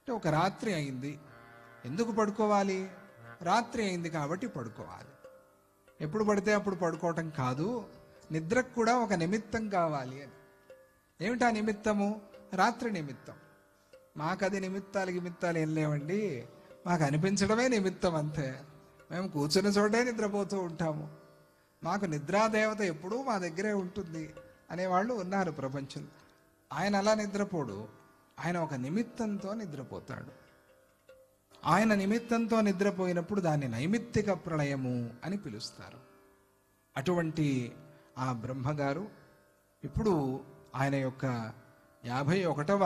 అంటే ఒక రాత్రి అయింది, ఎందుకు పడుకోవాలి? రాత్రి అయింది కాబట్టి పడుకోవాలి. ఎప్పుడు పడితే అప్పుడు పడుకోవటం కాదు, నిద్రకు కూడా ఒక నిమిత్తం కావాలి అని. ఏమిటా నిమిత్తము? రాత్రి నిమిత్తం. మాకది నిమిత్తాలు ఏం లేవండి, మాకు అనిపించడమే నిమిత్తం అంతే. మేము కూర్చున్న చోటే నిద్రపోతూ ఉంటాము, మాకు నిద్రాదేవత ఎప్పుడూ మా దగ్గరే ఉంటుంది అనేవాళ్ళు ఉన్నారు ప్రపంచంలో. ఆయన అలా నిద్రపోడు, ఆయన ఒక నిమిత్తంతో నిద్రపోతాడు. ఆయన నిమిత్తంతో నిద్రపోయినప్పుడు దాన్ని నైమిత్తిక ప్రళయము అని పిలుస్తారు. అటువంటి ఆ బ్రహ్మగారు ఇప్పుడు ఆయన యొక్క 51వ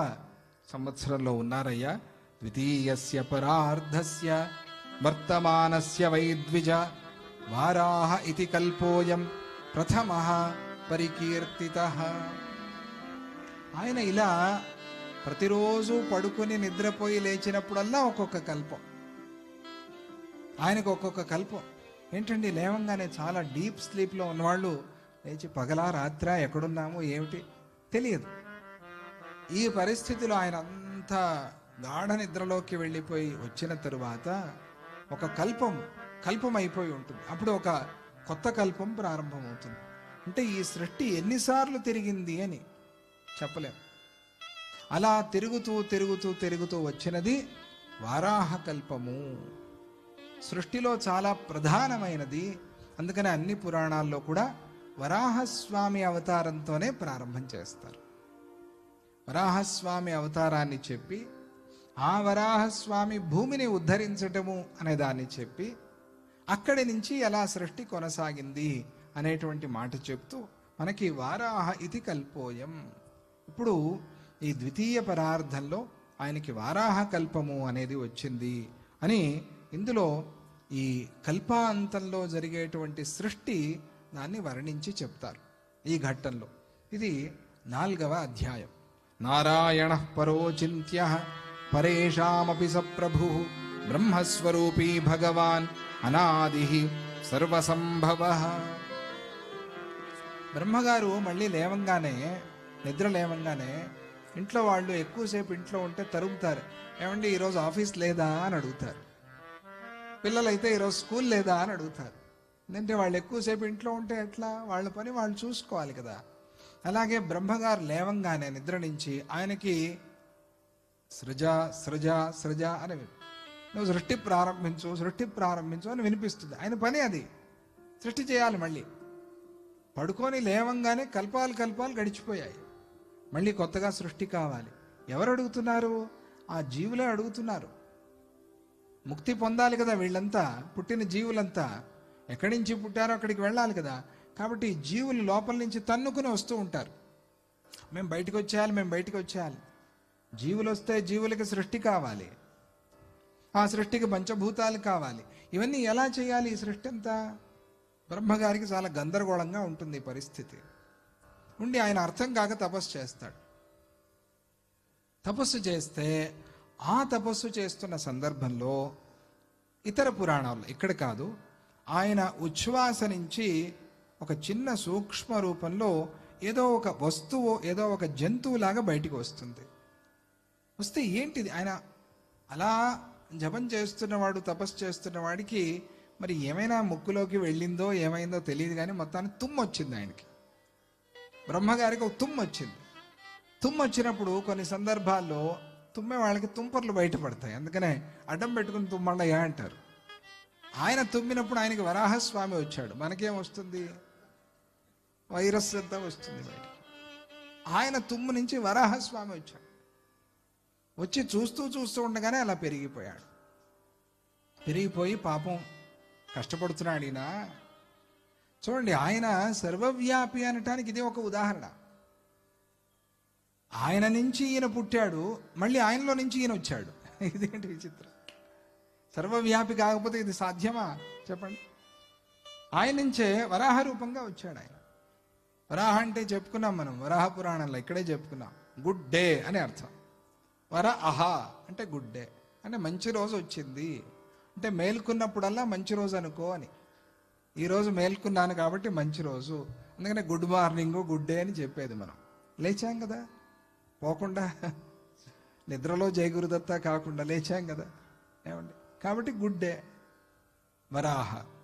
సంవత్సరంలో ఉన్నారయ్యా. ద్వితీయస్య పరార్ధస్య వర్తమానస్య వైద్విజ వారాహ ఇతి కల్పోయం ప్రథమః పరికీర్తితః. ఆయన ఇలా ప్రతిరోజు పడుకుని నిద్రపోయి లేచినప్పుడల్లా ఒక్కొక్క కల్పం. ఆయనకు ఒక్కొక్క కల్పం. ఏంటండి, లేవంగానే చాలా డీప్ స్లీప్లో ఉన్నవాళ్ళు లేచి పగలా రాత్రా ఎక్కడున్నామో ఏమిటి తెలియదు. ఈ పరిస్థితిలో ఆయన అంతా గాఢ నిద్రలోకి వెళ్ళిపోయి వచ్చిన తరువాత ఒక కల్పం అయిపోయి ఉంటుంది. అప్పుడు ఒక కొత్త కల్పం ప్రారంభమవుతుంది. అంటే ఈ సృష్టి ఎన్నిసార్లు తిరిగింది అని చెప్పలేం. అలా తిరుగుతూ వచ్చినది వారాహ కల్పము. సృష్టిలో చాలా ప్రధానమైనది. అందుకని అన్ని పురాణాల్లో కూడా వరాహస్వామి అవతారంతోనే ప్రారంభం చేస్తారు. వరాహస్వామి అవతారాన్ని చెప్పి ఆ వరాహస్వామి భూమిని ఉద్ధరించటము అనే దాన్ని చెప్పి అక్కడి నుంచి ఎలా సృష్టి కొనసాగింది అనేటువంటి మాట చెప్తూ మనకి వారాహ ఇతి కల్పోయం. ఇప్పుడు ఈ ద్వితీయ పరార్థంలో ఆయనకి వారాహ కల్పము అనేది వచ్చింది అని ఇందులో ఈ కల్పాంతంలో జరిగేటువంటి సృష్టి దాన్ని వర్ణించి చెప్తారు ఈ ఘట్టంలో. ఇది 4వ అధ్యాయం. నారాయణ పరోచింత్య పరేషామపి సప్రభు బ్రహ్మస్వరూపీ భగవాన్ అనాది సర్వసంభవ. బ్రహ్మగారు మళ్ళీ నిద్ర లేవంగానే ఇంట్లో వాళ్ళు ఎక్కువసేపు ఇంట్లో ఉంటే తరుగుతారు. ఏమండి ఈరోజు ఆఫీస్ లేదా అని అడుగుతారు. పిల్లలైతే ఈరోజు స్కూల్ లేదా అని అడుగుతారు. ఎందుకంటే వాళ్ళు ఎక్కువసేపు ఇంట్లో ఉంటే ఎట్లా, వాళ్ళ పని వాళ్ళు చూసుకోవాలి కదా. అలాగే బ్రహ్మగారు లేవంగానే నిద్ర నుంచి ఆయనకి సృజ సృజ సృజ అని, నువ్వు సృష్టి ప్రారంభించు అని వినిపిస్తుంది. ఆయన పని అది, సృష్టి చేయాలి. మళ్ళీ పడుకొని లేవంగానే కల్పాలు గడిచిపోయాయి. మళ్ళీ కొత్తగా సృష్టి కావాలి. ఎవరు అడుగుతున్నారు? ఆ జీవులే అడుగుతున్నారు. ముక్తి పొందాలి కదా వీళ్ళంతా, పుట్టిన జీవులంతా ఎక్కడి నుంచి పుట్టారో అక్కడికి వెళ్ళాలి కదా. కాబట్టి జీవులు లోపల నుంచి తన్నుకుని వస్తూ ఉంటారు. మేము బయటకు వచ్చేయాలి. జీవులు వస్తే జీవులకి సృష్టి కావాలి, ఆ సృష్టికి పంచభూతాలు కావాలి. ఇవన్నీ ఎలా చేయాలి? ఈ సృష్టి అంతా బ్రహ్మగారికి చాలా గందరగోళంగా ఉంటుంది ఈ పరిస్థితి. ఉండి ఆయన అర్థం కాక తపస్సు చేస్తాడు. తపస్సు చేస్తే ఆ తపస్సు చేస్తున్న సందర్భంలో ఇతర పురాణాల్లో, ఇక్కడ కాదు, ఆయన ఉచ్ఛ్వాస నుంచి ఒక చిన్న సూక్ష్మ రూపంలో ఏదో ఒక వస్తువు, ఏదో ఒక జంతువులాగా బయటికి వస్తుంది. వస్తే ఏంటిది? ఆయన అలా జపం చేస్తున్నవాడు, తపస్సు చేస్తున్నవాడికి మరి ఏమైనా ముక్కులోకి వెళ్ళిందో ఏమైందో తెలియదు, కానీ మొత్తానికి తుమ్ము వచ్చింది ఆయనకి. బ్రహ్మగారికి ఒక తుమ్ము వచ్చింది. తుమ్ము వచ్చినప్పుడు కొన్ని సందర్భాల్లో తుమ్మే వాళ్ళకి తుంపర్లు బయటపడతాయి. అందుకనే అడ్డం పెట్టుకుని తుమ్మళ్ళయ్యా అంటారు. ఆయన తుమ్మినప్పుడు ఆయనకి వరాహస్వామి వచ్చాడు. మనకేం వస్తుంది? వైరస్ అంతా వస్తుంది బయటికి. ఆయన తుమ్ము నుంచి వరాహస్వామి వచ్చాడు. వచ్చి చూస్తూ ఉండగానే అలా పెరిగిపోయి పాపం కష్టపడుతున్నాడు ఈయన. చూడండి, ఆయన సర్వవ్యాపి అనటానికి ఇది ఒక ఉదాహరణ. ఆయన నుంచి ఈయన పుట్టాడు, మళ్ళీ ఆయనలో నుంచి ఈయన వచ్చాడు. ఇదేంటి విచిత్రం? సర్వవ్యాపి కాకపోతే ఇది సాధ్యమా చెప్పండి? ఆయన నుంచే వరాహ రూపంగా వచ్చాడు ఆయన. వరాహ అంటే చెప్పుకున్నాం మనం, వరాహ పురాణంలో ఇక్కడే చెప్పుకున్నాం. గుడ్ డే అని అర్థం. వరాహ అంటే గుడ్ డే, అంటే మంచి రోజు వచ్చింది అంటే మేల్కున్నప్పుడల్లా మంచి రోజు అనుకో అని. ఈరోజు మేల్కున్నాను కాబట్టి మంచి రోజు, అందుకనే గుడ్ మార్నింగ్ గుడ్ డే అని చెప్పేది. మనం లేచాం కదా పోకుండా, నిద్రలో జై గురుదత్త కాకుండా లేచాం కదా ఏమండి. కాబట్టి గుడ్ డే వరాహ.